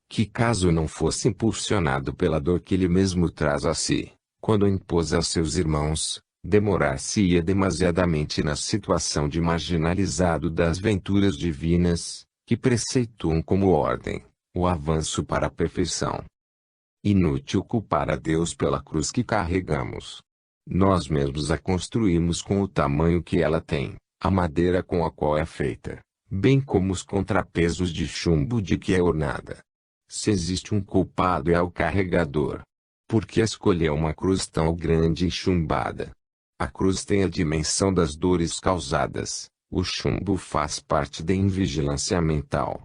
que caso não fosse impulsionado pela dor que ele mesmo traz a si, quando impôs aos seus irmãos, demorar-se-ia demasiadamente na situação de marginalizado das venturas divinas, que preceituam como ordem, o avanço para a perfeição. Inútil culpar a Deus pela cruz que carregamos. Nós mesmos a construímos com o tamanho que ela tem, a madeira com a qual é feita, bem como os contrapesos de chumbo de que é ornada. Se existe um culpado é o carregador. Por que escolheu uma cruz tão grande e chumbada? A cruz tem a dimensão das dores causadas, o chumbo faz parte da invigilância mental.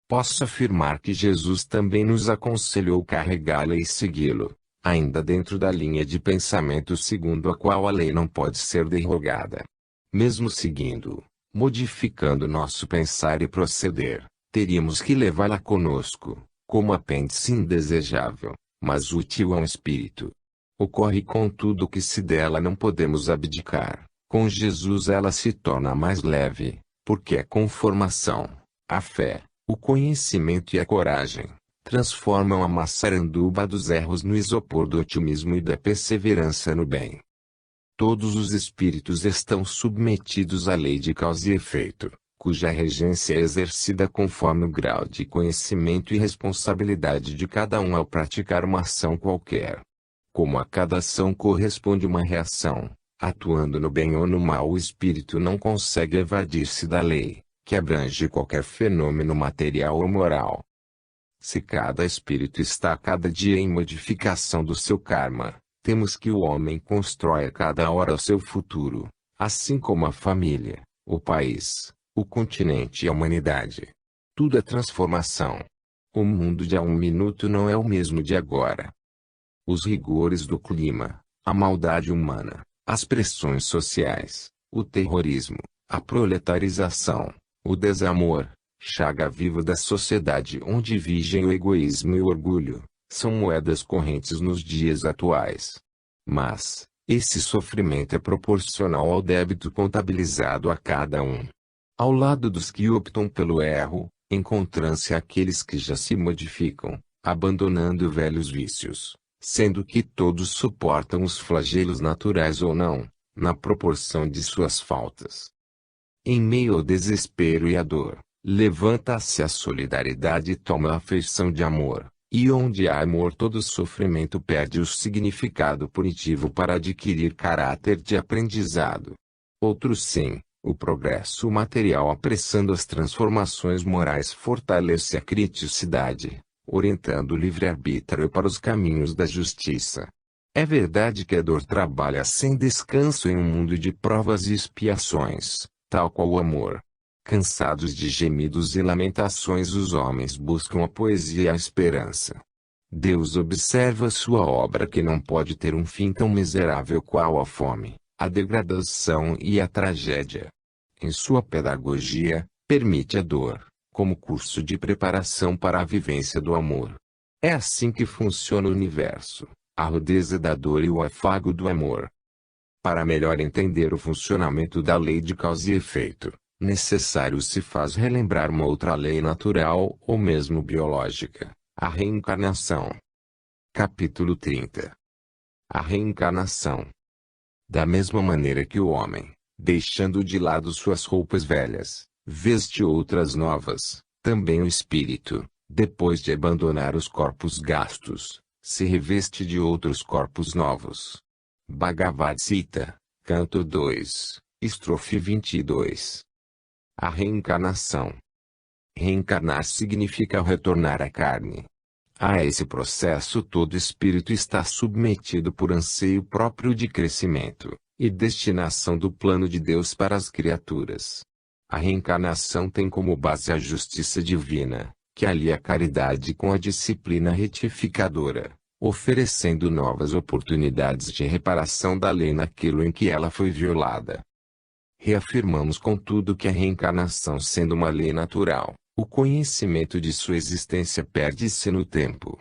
Posso afirmar que Jesus também nos aconselhou carregá-la e segui-lo, ainda dentro da linha de pensamento segundo a qual a lei não pode ser derrogada. Mesmo seguindo, modificando nosso pensar e proceder, teríamos que levá-la conosco, como apêndice indesejável, mas útil a um espírito. Ocorre contudo que se dela não podemos abdicar, com Jesus ela se torna mais leve, porque a conformação, a fé, o conhecimento e a coragem transformam a maçaranduba dos erros no isopor do otimismo e da perseverança no bem. Todos os espíritos estão submetidos à lei de causa e efeito, cuja regência é exercida conforme o grau de conhecimento e responsabilidade de cada um ao praticar uma ação qualquer. Como a cada ação corresponde uma reação, atuando no bem ou no mal, o espírito não consegue evadir-se da lei, que abrange qualquer fenômeno material ou moral. Se cada espírito está a cada dia em modificação do seu karma, temos que o homem constrói a cada hora o seu futuro, assim como a família, o país, o continente e a humanidade. Tudo é transformação. O mundo de há um minuto não é o mesmo de agora. Os rigores do clima, a maldade humana, as pressões sociais, o terrorismo, a proletarização, o desamor, chaga viva da sociedade onde vigem o egoísmo e o orgulho, são moedas correntes nos dias atuais. Mas, esse sofrimento é proporcional ao débito contabilizado a cada um. Ao lado dos que optam pelo erro, encontram-se aqueles que já se modificam, abandonando velhos vícios, sendo que todos suportam os flagelos naturais ou não, na proporção de suas faltas. Em meio ao desespero e à dor, levanta-se a solidariedade e toma a feição de amor, e onde há amor todo sofrimento perde o significado punitivo para adquirir caráter de aprendizado. Outros sim, o progresso material apressando as transformações morais fortalece a criticidade, orientando o livre-arbítrio para os caminhos da justiça. É verdade que a dor trabalha sem descanso em um mundo de provas e expiações, tal qual o amor. Cansados de gemidos e lamentações, os homens buscam a poesia e a esperança. Deus observa sua obra que não pode ter um fim tão miserável qual a fome, a degradação e a tragédia. Em sua pedagogia, permite a dor, como curso de preparação para a vivência do amor. É assim que funciona o universo, a rudeza da dor e o afago do amor. Para melhor entender o funcionamento da lei de causa e efeito, necessário se faz relembrar uma outra lei natural ou mesmo biológica, a reencarnação. Capítulo 30. A reencarnação. Da mesma maneira que o homem, deixando de lado suas roupas velhas, veste outras novas, também o espírito, depois de abandonar os corpos gastos, se reveste de outros corpos novos. Bhagavad Gita, Canto 2, Estrofe 22. A reencarnação. Reencarnar significa retornar à carne. A esse processo todo espírito está submetido por anseio próprio de crescimento, e destinação do plano de Deus para as criaturas. A reencarnação tem como base a justiça divina, que alia a caridade com a disciplina retificadora, oferecendo novas oportunidades de reparação da lei naquilo em que ela foi violada. Reafirmamos contudo que a reencarnação sendo uma lei natural, o conhecimento de sua existência perde-se no tempo.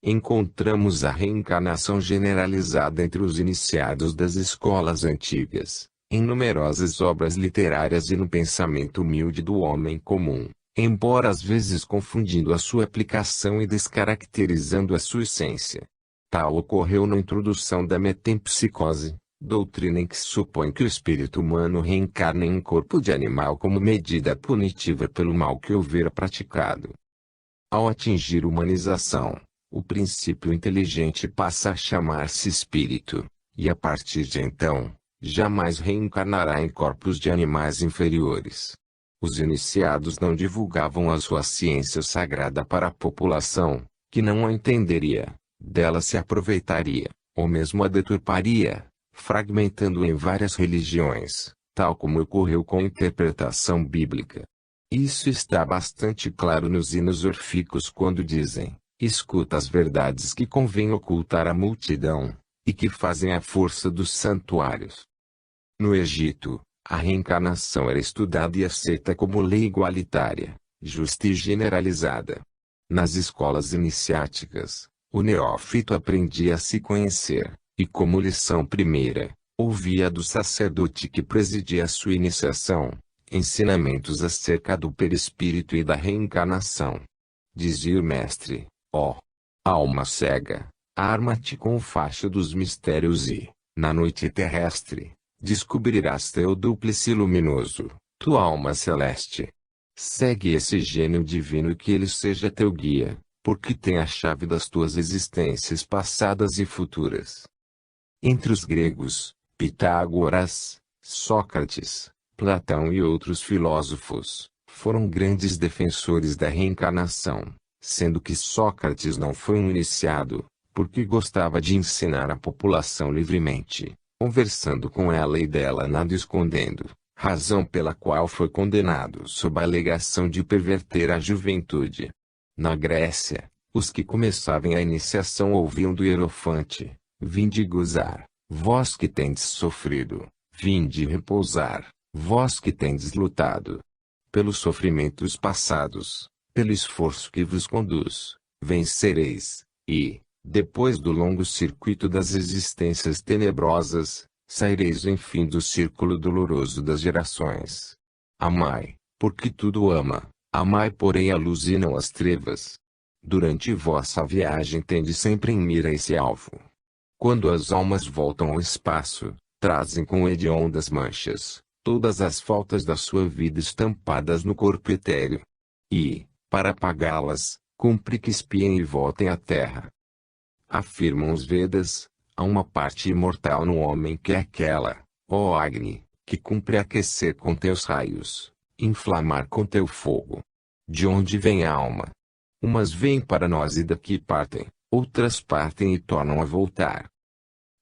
Encontramos a reencarnação generalizada entre os iniciados das escolas antigas, em numerosas obras literárias e no pensamento humilde do homem comum, embora às vezes confundindo a sua aplicação e descaracterizando a sua essência. Tal ocorreu na introdução da metempsicose, doutrina em que se supõe que o espírito humano reencarna em um corpo de animal como medida punitiva pelo mal que houvera praticado. Ao atingir humanização, o princípio inteligente passa a chamar-se espírito, e a partir de então, jamais reencarnará em corpos de animais inferiores. Os iniciados não divulgavam a sua ciência sagrada para a população, que não a entenderia, dela se aproveitaria, ou mesmo a deturparia, fragmentando em várias religiões, tal como ocorreu com a interpretação bíblica. Isso está bastante claro nos hinos orfíquos quando dizem: escuta as verdades que convém ocultar à multidão, e que fazem a força dos santuários. No Egito, a reencarnação era estudada e aceita como lei igualitária, justa e generalizada. Nas escolas iniciáticas, o neófito aprendia a se conhecer, e como lição primeira, ouvia do sacerdote que presidia a sua iniciação, ensinamentos acerca do perispírito e da reencarnação. Dizia o mestre: ó, alma cega, arma-te com o facho dos mistérios e, na noite terrestre, descobrirás teu dúplice luminoso, tua alma celeste. Segue esse gênio divino e que ele seja teu guia, porque tem a chave das tuas existências passadas e futuras. Entre os gregos, Pitágoras, Sócrates, Platão e outros filósofos, foram grandes defensores da reencarnação, sendo que Sócrates não foi um iniciado, porque gostava de ensinar a população livremente, conversando com ela e dela nada escondendo, razão pela qual foi condenado sob a alegação de perverter a juventude. Na Grécia, os que começavam a iniciação ouviam do hierofante: vinde gozar, vós que tendes sofrido, vinde repousar, vós que tendes lutado. Pelos sofrimentos passados, pelo esforço que vos conduz, vencereis, e, depois do longo circuito das existências tenebrosas, saireis enfim do círculo doloroso das gerações. Amai, porque tudo ama, amai porém a luz e não as trevas. Durante vossa viagem tende sempre em mira esse alvo. Quando as almas voltam ao espaço, trazem com hediondas manchas, todas as faltas da sua vida estampadas no corpo etéreo. E, para apagá-las, cumpre que espiem e voltem à terra. Afirmam os Vedas: há uma parte imortal no homem que é aquela, ó Agni, que cumpre aquecer com teus raios, inflamar com teu fogo. De onde vem a alma? Umas vêm para nós e daqui partem, outras partem e tornam a voltar.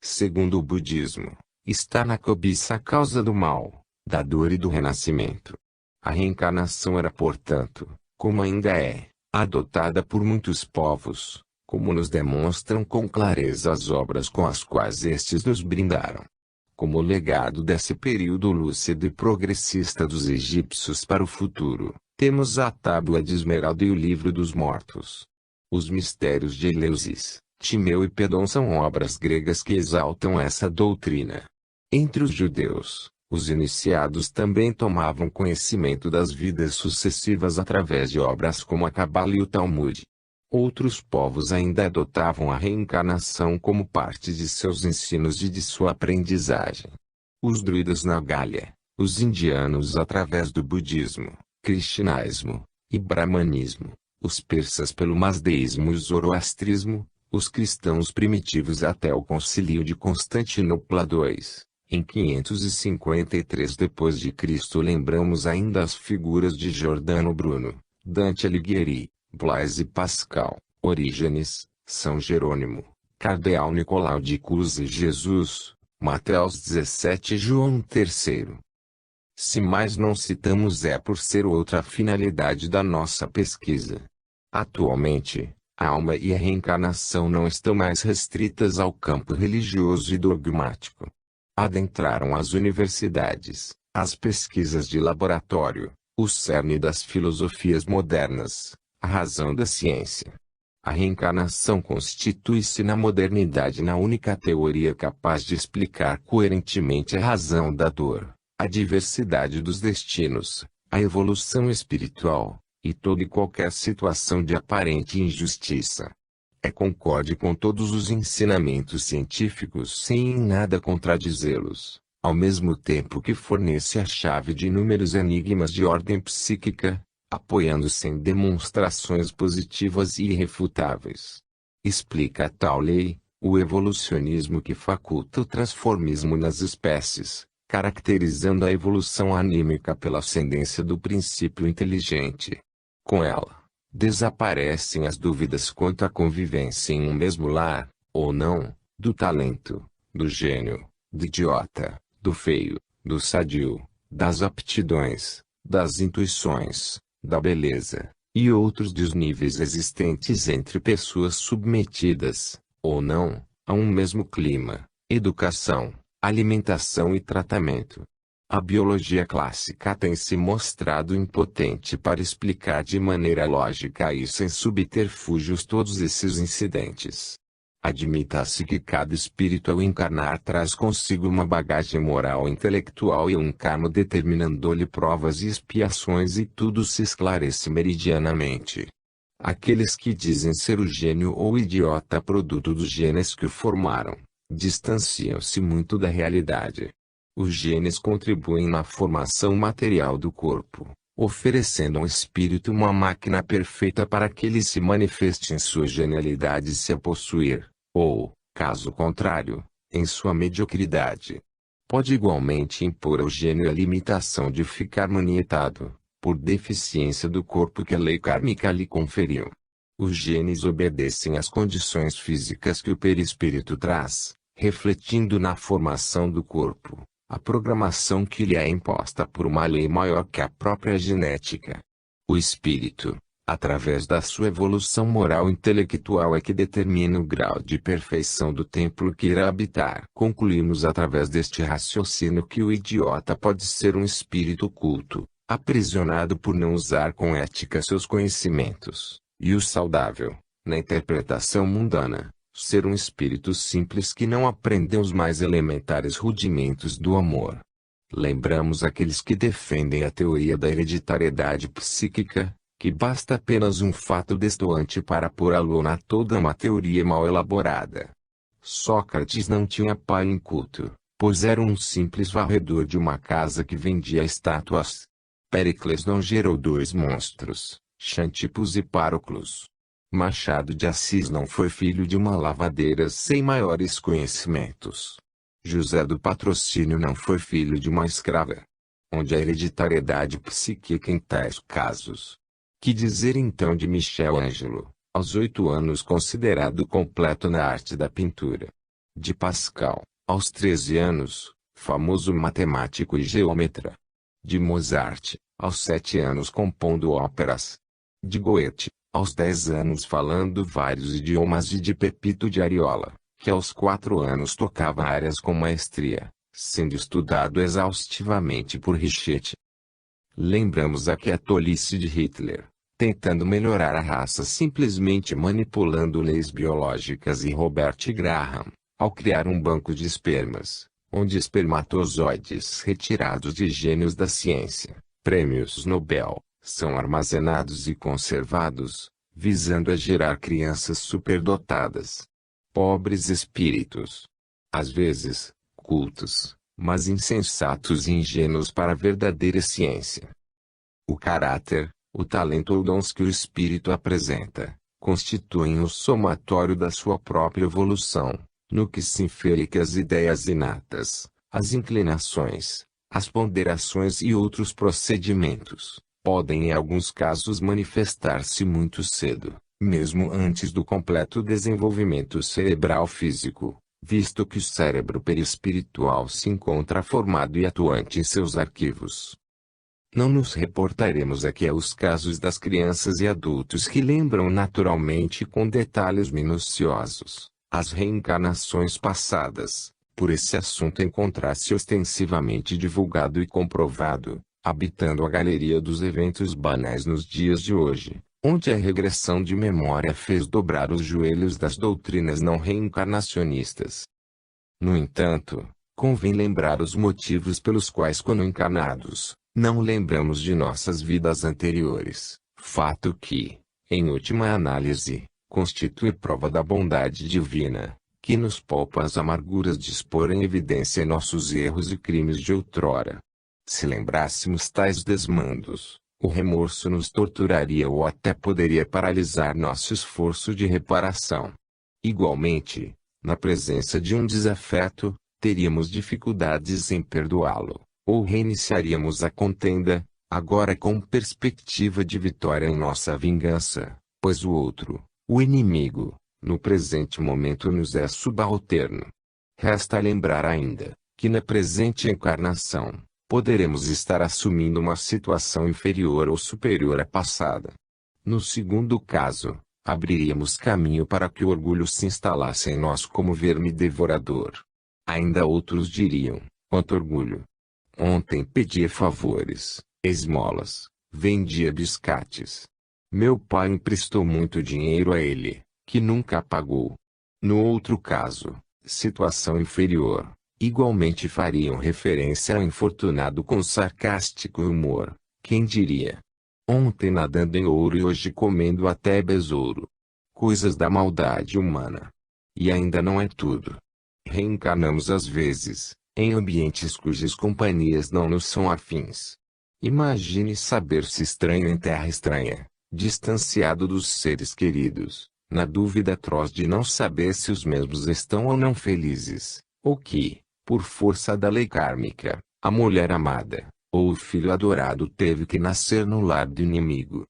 Segundo o budismo, está na cobiça a causa do mal, da dor e do renascimento. A reencarnação era, portanto, como ainda é, adotada por muitos povos, como nos demonstram com clareza as obras com as quais estes nos brindaram. Como legado desse período lúcido e progressista dos egípcios para o futuro, temos a Tábua de Esmeralda e o Livro dos Mortos. Os mistérios de Eleusis, Timeu e Pedon são obras gregas que exaltam essa doutrina. Entre os judeus, os iniciados também tomavam conhecimento das vidas sucessivas através de obras como a Cabala e o Talmud. Outros povos ainda adotavam a reencarnação como parte de seus ensinos e de sua aprendizagem. Os druidas na Gália, os indianos através do budismo, cristianismo e brahmanismo, os persas pelo mazdeísmo e zoroastrismo, os cristãos primitivos até o Concílio de Constantinopla II, em 553 d.C. Lembramos ainda as figuras de Giordano Bruno, Dante Alighieri, Blaise Pascal, Orígenes, São Jerônimo, Cardeal Nicolau de Cusa e Jesus, Mateus 17 e João III. Se mais não citamos é por ser outra finalidade da nossa pesquisa. Atualmente, a alma e a reencarnação não estão mais restritas ao campo religioso e dogmático. Adentraram as universidades, as pesquisas de laboratório, o cerne das filosofias modernas, a razão da ciência. A reencarnação constitui-se na modernidade na única teoria capaz de explicar coerentemente a razão da dor, a diversidade dos destinos, a evolução espiritual, e toda e qualquer situação de aparente injustiça. Concorde com todos os ensinamentos científicos sem em nada contradizê-los, ao mesmo tempo que fornece a chave de inúmeros enigmas de ordem psíquica, apoiando-se em demonstrações positivas e irrefutáveis. Explica tal lei, o evolucionismo que faculta o transformismo nas espécies, caracterizando a evolução anímica pela ascendência do princípio inteligente. Com ela, desaparecem as dúvidas quanto à convivência em um mesmo lar, ou não, do talento, do gênio, do idiota, do feio, do sadio, das aptidões, das intuições, da beleza, e outros desníveis existentes entre pessoas submetidas, ou não, a um mesmo clima, educação, alimentação e tratamento. A biologia clássica tem se mostrado impotente para explicar de maneira lógica e sem subterfúgios todos esses incidentes. Admita-se que cada espírito ao encarnar traz consigo uma bagagem moral e intelectual e um karma determinando-lhe provas e expiações e tudo se esclarece meridianamente. Aqueles que dizem ser o gênio ou o idiota produto dos genes que o formaram, distanciam-se muito da realidade. Os genes contribuem na formação material do corpo, oferecendo ao espírito uma máquina perfeita para que ele se manifeste em sua genialidade se a possuir, ou, caso contrário, em sua mediocridade. Pode igualmente impor ao gênio a limitação de ficar manietado, por deficiência do corpo que a lei kármica lhe conferiu. Os genes obedecem às condições físicas que o perispírito traz, refletindo na formação do corpo a programação que lhe é imposta por uma lei maior que a própria genética. O espírito, através da sua evolução moral e intelectual é que determina o grau de perfeição do templo que irá habitar. Concluímos através deste raciocínio que o idiota pode ser um espírito culto, aprisionado por não usar com ética seus conhecimentos, e o saudável, na interpretação mundana, ser um espírito simples que não aprendeu os mais elementares rudimentos do amor. Lembramos aqueles que defendem a teoria da hereditariedade psíquica, que basta apenas um fato destoante para pôr à lona toda uma teoria mal elaborada. Sócrates não tinha pai inculto, pois era um simples varredor de uma casa que vendia estátuas. Péricles não gerou dois monstros, Xantipos e Pároclos. Machado de Assis não foi filho de uma lavadeira sem maiores conhecimentos. José do Patrocínio não foi filho de uma escrava. Onde a hereditariedade psíquica em tais casos? Que dizer então de Michelangelo, aos 8 anos considerado completo na arte da pintura? De Pascal, aos 13 anos, famoso matemático e geômetra? De Mozart, aos 7 anos compondo óperas? De Goethe, aos 10 anos falando vários idiomas e de Pepito de Ariola, que aos 4 anos tocava áreas com maestria, sendo estudado exaustivamente por Richetti. Lembramos aqui a tolice de Hitler, tentando melhorar a raça simplesmente manipulando leis biológicas e Robert Graham, ao criar um banco de espermas, onde espermatozoides retirados de gênios da ciência, prêmios Nobel, são armazenados e conservados, visando a gerar crianças superdotadas. Pobres espíritos. Às vezes, cultos, mas insensatos e ingênuos para a verdadeira ciência. O caráter, o talento ou dons que o espírito apresenta, constituem o somatório da sua própria evolução, no que se infere que as ideias inatas, as inclinações, as ponderações e outros procedimentos podem em alguns casos manifestar-se muito cedo, mesmo antes do completo desenvolvimento cerebral físico, visto que o cérebro perispiritual se encontra formado e atuante em seus arquivos. Não nos reportaremos aqui aos casos das crianças e adultos que lembram naturalmente com detalhes minuciosos as reencarnações passadas, por esse assunto encontrar-se ostensivamente divulgado e comprovado, habitando a galeria dos eventos banais nos dias de hoje, onde a regressão de memória fez dobrar os joelhos das doutrinas não reencarnacionistas. No entanto, convém lembrar os motivos pelos quais, quando encarnados, não lembramos de nossas vidas anteriores, Fato que, em última análise, constitui prova da bondade divina, que nos poupa as amarguras de expor em evidência nossos erros e crimes de outrora. Se lembrássemos tais desmandos, o remorso nos torturaria ou até poderia paralisar nosso esforço de reparação. Igualmente, na presença de um desafeto, teríamos dificuldades em perdoá-lo, ou reiniciaríamos a contenda, agora com perspectiva de vitória em nossa vingança, pois o outro, o inimigo, no presente momento nos é subalterno. Resta lembrar ainda, que na presente encarnação, poderemos estar assumindo uma situação inferior ou superior à passada. No segundo caso, abriríamos caminho para que o orgulho se instalasse em nós como verme devorador. Ainda outros diriam, quanto orgulho! Ontem pedia favores, esmolas, vendia biscates. Meu pai emprestou muito dinheiro a ele, que nunca pagou. No outro caso, situação inferior, igualmente fariam referência ao infortunado com sarcástico humor. Quem diria? Ontem nadando em ouro e hoje comendo até besouro. Coisas da maldade humana. E ainda não é tudo. Reencarnamos às vezes, em ambientes cujas companhias não nos são afins. Imagine saber-se estranho em terra estranha, distanciado dos seres queridos, na dúvida atroz de não saber se os mesmos estão ou não felizes, ou que, por força da lei kármica, a mulher amada, ou o filho adorado teve que nascer no lar do inimigo.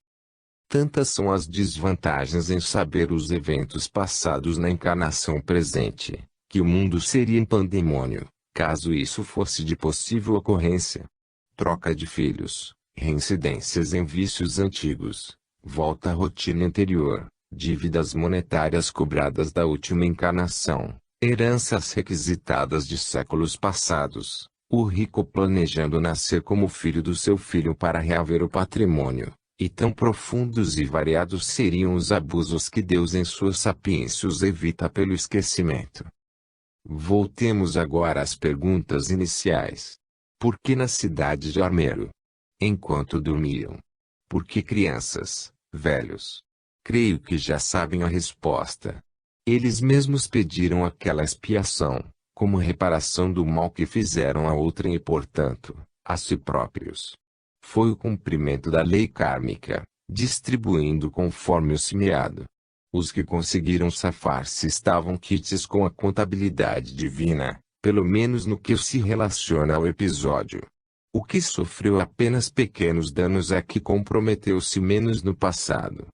Tantas são as desvantagens em saber os eventos passados na encarnação presente, que o mundo seria em pandemônio, caso isso fosse de possível ocorrência. Troca de filhos, reincidências em vícios antigos, volta à rotina anterior, dívidas monetárias cobradas da última encarnação, heranças requisitadas de séculos passados, o rico planejando nascer como filho do seu filho para reaver o patrimônio, e tão profundos e variados seriam os abusos que Deus em sua sapiência os evita pelo esquecimento. Voltemos agora às perguntas iniciais. Por que na cidade de Armero? Enquanto dormiam? Por que crianças, velhos? Creio que já sabem a resposta. Eles mesmos pediram aquela expiação, como reparação do mal que fizeram a outrem e portanto, a si próprios. Foi o cumprimento da lei kármica, distribuindo conforme o semeado. Os que conseguiram safar-se estavam quites com a contabilidade divina, pelo menos no que se relaciona ao episódio. O que sofreu apenas pequenos danos é que comprometeu-se menos no passado.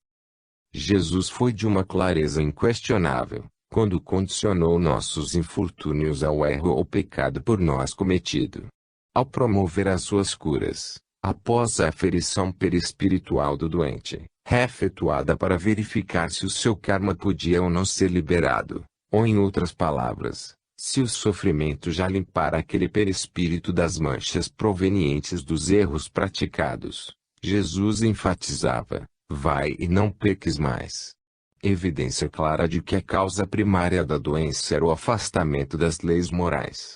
Jesus foi de uma clareza inquestionável, quando condicionou nossos infortúnios ao erro ou pecado por nós cometido. Ao promover as suas curas, após a aferição perispiritual do doente, efetuada para verificar se o seu karma podia ou não ser liberado, ou em outras palavras, se o sofrimento já limpara aquele perispírito das manchas provenientes dos erros praticados, Jesus enfatizava: vai e não peques mais. Evidência clara de que a causa primária da doença era o afastamento das leis morais.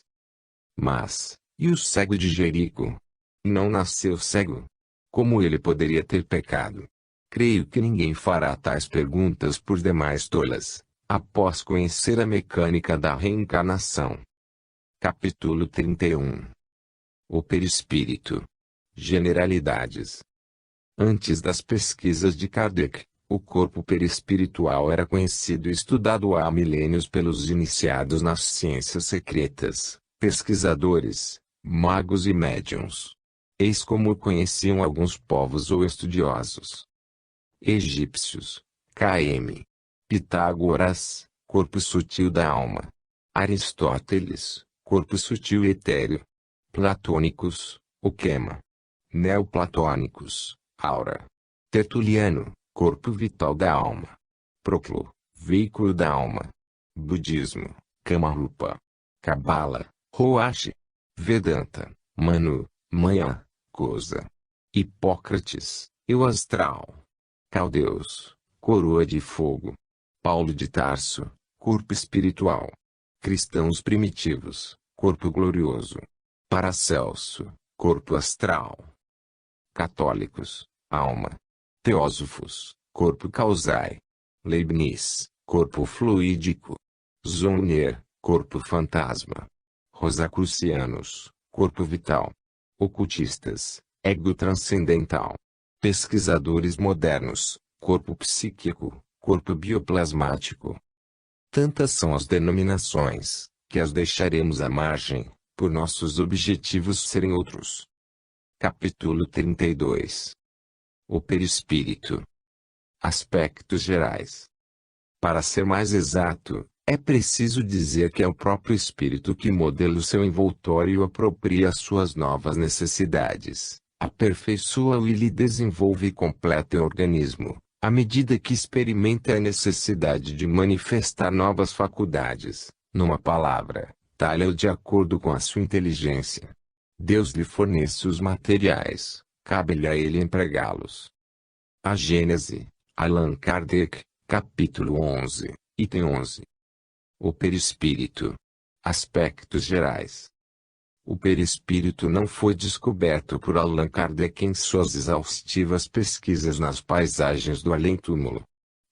Mas, e o cego de Jerico? Não nasceu cego? Como ele poderia ter pecado? Creio que ninguém fará tais perguntas por demais tolas, após conhecer a mecânica da reencarnação. Capítulo 31. O perispírito. Generalidades. Antes das pesquisas de Kardec, o corpo perispiritual era conhecido e estudado há milênios pelos iniciados nas ciências secretas, pesquisadores, magos e médiuns. Eis como o conheciam alguns povos ou estudiosos. Egípcios, km. Pitágoras, corpo sutil da alma. Aristóteles, corpo sutil e etéreo. Platônicos, o quema. Neoplatônicos, aura. Tertuliano, corpo vital da alma. Proclo, veículo da alma. Budismo, Kamarupa. Cabala, Roashi. Vedanta, Manu, manhã, coisa. Hipócrates, eu astral. Caldeus, coroa de fogo. Paulo de Tarso, corpo espiritual. Cristãos primitivos, corpo glorioso. Paracelso, corpo astral. Católicos, alma. Teósofos, corpo causae. Leibniz, corpo fluídico. Zonner, corpo fantasma. Rosacrucianos, corpo vital. Ocultistas, ego transcendental. Pesquisadores modernos, corpo psíquico, corpo bioplasmático. Tantas são as denominações, que as deixaremos à margem, por nossos objetivos serem outros. Capítulo 32. O perispírito. Aspectos gerais. Para ser mais exato, é preciso dizer que é o próprio espírito que modela o seu envoltório e apropria as suas novas necessidades, aperfeiçoa-o e lhe desenvolve e completa o organismo, à medida que experimenta a necessidade de manifestar novas faculdades, numa palavra, talha-o de acordo com a sua inteligência. Deus lhe fornece os materiais, cabe-lhe a ele empregá-los. A Gênese, Allan Kardec, capítulo 11, item 11. O perispírito. Aspectos gerais. O perispírito não foi descoberto por Allan Kardec em suas exaustivas pesquisas nas paisagens do além-túmulo.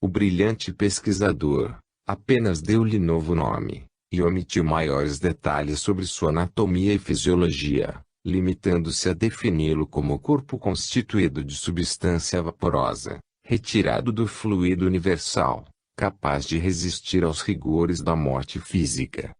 O brilhante pesquisador apenas deu-lhe novo nome, e omitiu maiores detalhes sobre sua anatomia e fisiologia, limitando-se a defini-lo como corpo constituído de substância vaporosa, retirado do fluido universal, capaz de resistir aos rigores da morte física.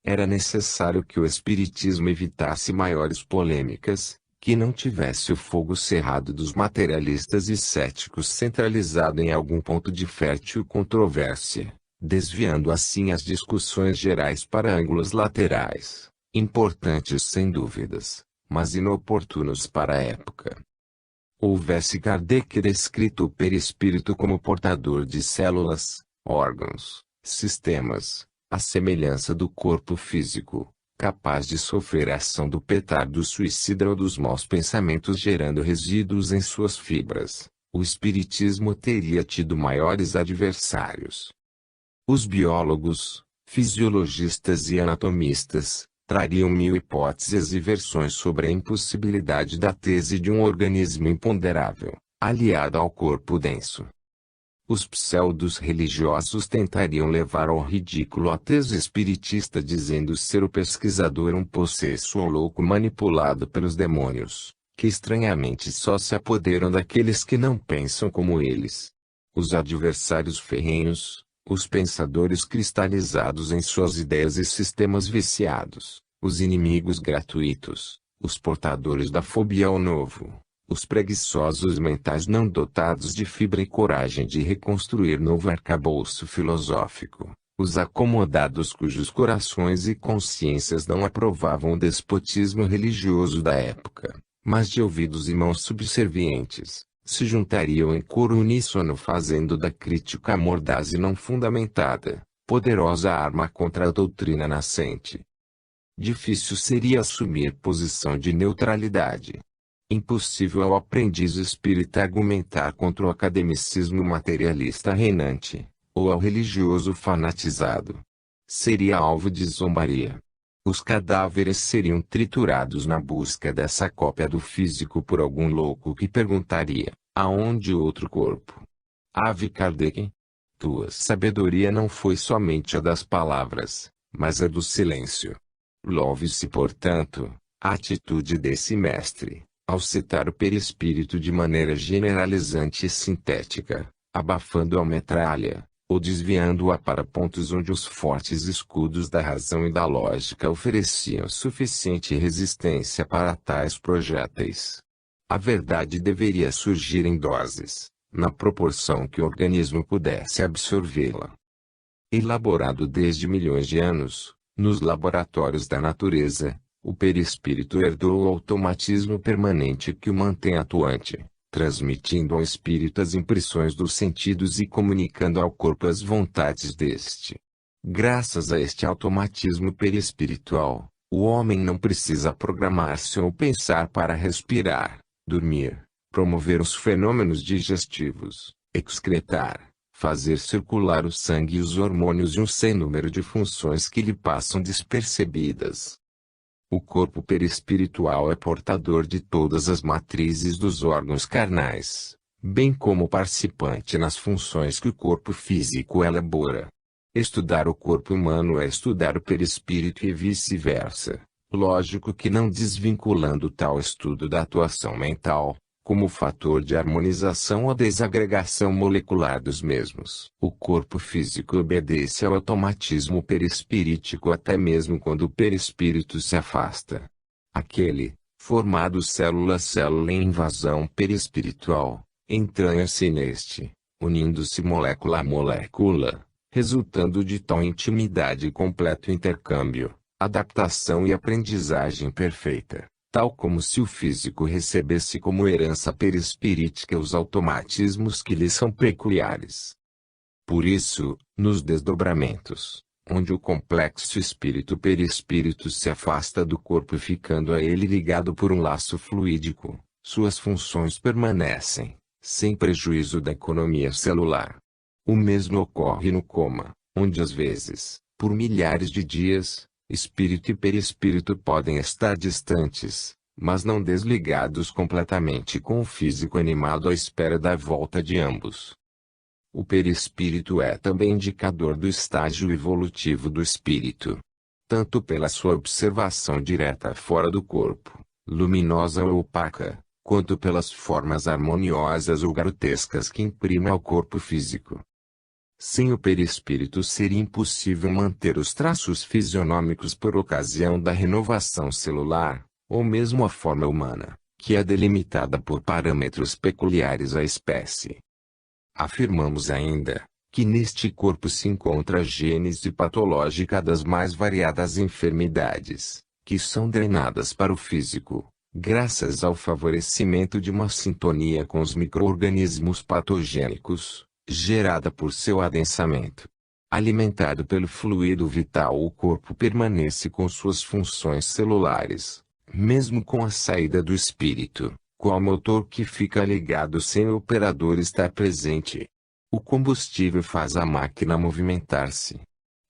Era necessário que o espiritismo evitasse maiores polêmicas, que não tivesse o fogo cerrado dos materialistas e céticos centralizado em algum ponto de fértil controvérsia, desviando assim as discussões gerais para ângulos laterais, importantes sem dúvidas, mas inoportunos para a época. Houvesse Kardec descrito o perispírito como portador de células, órgãos, sistemas, à semelhança do corpo físico, capaz de sofrer a ação do petardo suicida ou dos maus pensamentos gerando resíduos em suas fibras, o espiritismo teria tido maiores adversários. Os biólogos, fisiologistas e anatomistas trariam mil hipóteses e versões sobre a impossibilidade da tese de um organismo imponderável, aliado ao corpo denso. Os pseudos religiosos tentariam levar ao ridículo a tese espiritista dizendo ser o pesquisador um possesso ou louco manipulado pelos demônios, que estranhamente só se apoderam daqueles que não pensam como eles. Os adversários ferrenhos, os pensadores cristalizados em suas ideias e sistemas viciados, os inimigos gratuitos, os portadores da fobia ao novo, os preguiçosos mentais não dotados de fibra e coragem de reconstruir novo arcabouço filosófico, os acomodados cujos corações e consciências não aprovavam o despotismo religioso da época, mas de ouvidos e mãos subservientes, se juntariam em coro uníssono fazendo da crítica mordaz e não fundamentada, poderosa arma contra a doutrina nascente. Difícil seria assumir posição de neutralidade. Impossível ao aprendiz espírita argumentar contra o academicismo materialista reinante, ou ao religioso fanatizado. Seria alvo de zombaria. Os cadáveres seriam triturados na busca dessa cópia do físico por algum louco que perguntaria, aonde outro corpo? Ave Kardec? Tua sabedoria não foi somente a das palavras, mas a do silêncio. Louve-se, portanto, a atitude desse mestre, ao citar o perispírito de maneira generalizante e sintética, abafando a metralha, ou desviando-a para pontos onde os fortes escudos da razão e da lógica ofereciam suficiente resistência para tais projéteis. A verdade deveria surgir em doses, na proporção que o organismo pudesse absorvê-la. Elaborado desde milhões de anos, nos laboratórios da natureza, o perispírito herdou o automatismo permanente que o mantém atuante, transmitindo ao espírito as impressões dos sentidos e comunicando ao corpo as vontades deste. Graças a este automatismo perispiritual, o homem não precisa programar-se ou pensar para respirar, dormir, promover os fenômenos digestivos, excretar, fazer circular o sangue e os hormônios e um sem número de funções que lhe passam despercebidas. O corpo perispiritual é portador de todas as matrizes dos órgãos carnais, bem como participante nas funções que o corpo físico elabora. Estudar o corpo humano é estudar o perispírito e vice-versa. Lógico que não desvinculando tal estudo da atuação mental, como fator de harmonização ou desagregação molecular dos mesmos. O corpo físico obedece ao automatismo perispirítico até mesmo quando o perispírito se afasta. Aquele, formado célula a célula em invasão perispiritual, entranha-se neste, unindo-se molécula a molécula, resultando de tal intimidade e completo intercâmbio, adaptação e aprendizagem perfeita, tal como se o físico recebesse como herança perispirítica os automatismos que lhe são peculiares. Por isso, nos desdobramentos, onde o complexo espírito-perispírito se afasta do corpo ficando a ele ligado por um laço fluídico, suas funções permanecem, sem prejuízo da economia celular. O mesmo ocorre no coma, onde às vezes, por milhares de dias, espírito e perispírito podem estar distantes, mas não desligados completamente com o físico animado à espera da volta de ambos. O perispírito é também indicador do estágio evolutivo do espírito. Tanto pela sua observação direta fora do corpo, luminosa ou opaca, quanto pelas formas harmoniosas ou grotescas que imprime ao corpo físico. Sem o perispírito seria impossível manter os traços fisionômicos por ocasião da renovação celular, ou mesmo a forma humana, que é delimitada por parâmetros peculiares à espécie. Afirmamos ainda, que neste corpo se encontra a gênese patológica das mais variadas enfermidades, que são drenadas para o físico, graças ao favorecimento de uma sintonia com os micro-organismos patogênicos, gerada por seu adensamento. Alimentado pelo fluido vital, o corpo permanece com suas funções celulares, mesmo com a saída do espírito, qual motor que fica ligado sem o operador estar presente. O combustível faz a máquina movimentar-se.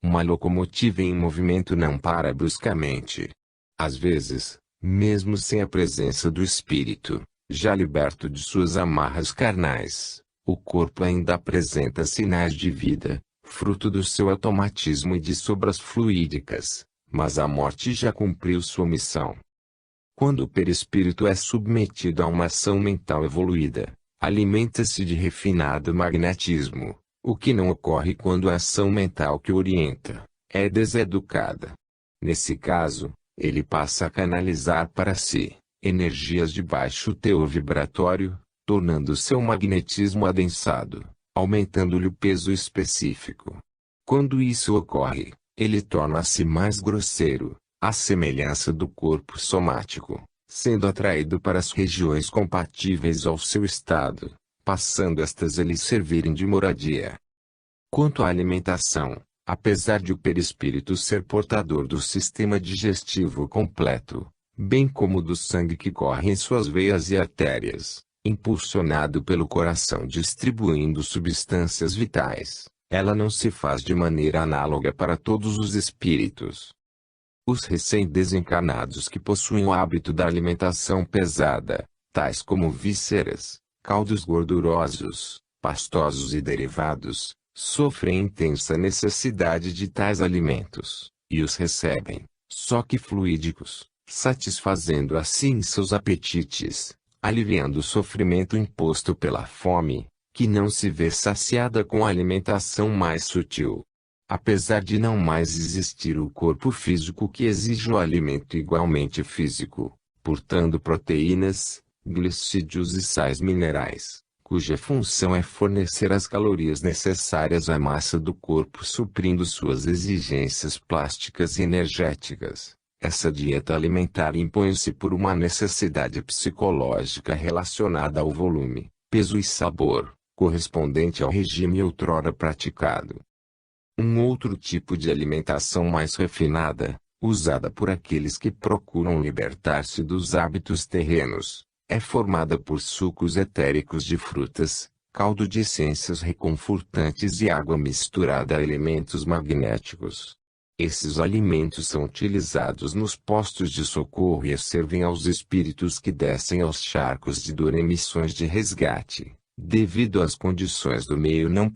Uma locomotiva em movimento não para bruscamente. Às vezes, mesmo sem a presença do espírito, já liberto de suas amarras carnais, o corpo ainda apresenta sinais de vida, fruto do seu automatismo e de sobras fluídicas, mas a morte já cumpriu sua missão. Quando o perispírito é submetido a uma ação mental evoluída, alimenta-se de refinado magnetismo, o que não ocorre quando a ação mental que orienta é deseducada. Nesse caso, ele passa a canalizar para si energias de baixo teor vibratório, tornando seu magnetismo adensado, aumentando-lhe o peso específico. Quando isso ocorre, ele torna-se mais grosseiro, à semelhança do corpo somático, sendo atraído para as regiões compatíveis ao seu estado, passando estas a lhe servirem de moradia. Quanto à alimentação, apesar de o perispírito ser portador do sistema digestivo completo, bem como do sangue que corre em suas veias e artérias, impulsionado pelo coração distribuindo substâncias vitais, ela não se faz de maneira análoga para todos os espíritos. Os recém-desencarnados que possuem o hábito da alimentação pesada, tais como vísceras, caldos gordurosos, pastosos e derivados, sofrem intensa necessidade de tais alimentos, e os recebem, só que fluídicos, satisfazendo assim seus apetites, aliviando o sofrimento imposto pela fome, que não se vê saciada com a alimentação mais sutil. Apesar de não mais existir o corpo físico que exige o alimento igualmente físico, portando proteínas, glicídios e sais minerais, cuja função é fornecer as calorias necessárias à massa do corpo suprindo suas exigências plásticas e energéticas. Essa dieta alimentar impõe-se por uma necessidade psicológica relacionada ao volume, peso e sabor, correspondente ao regime outrora praticado. Um outro tipo de alimentação mais refinada, usada por aqueles que procuram libertar-se dos hábitos terrenos, é formada por sucos etéricos de frutas, caldo de essências reconfortantes e água misturada a elementos magnéticos. Esses alimentos são utilizados nos postos de socorro e servem aos espíritos que descem aos charcos de dor em missões de resgate, devido às condições do meio não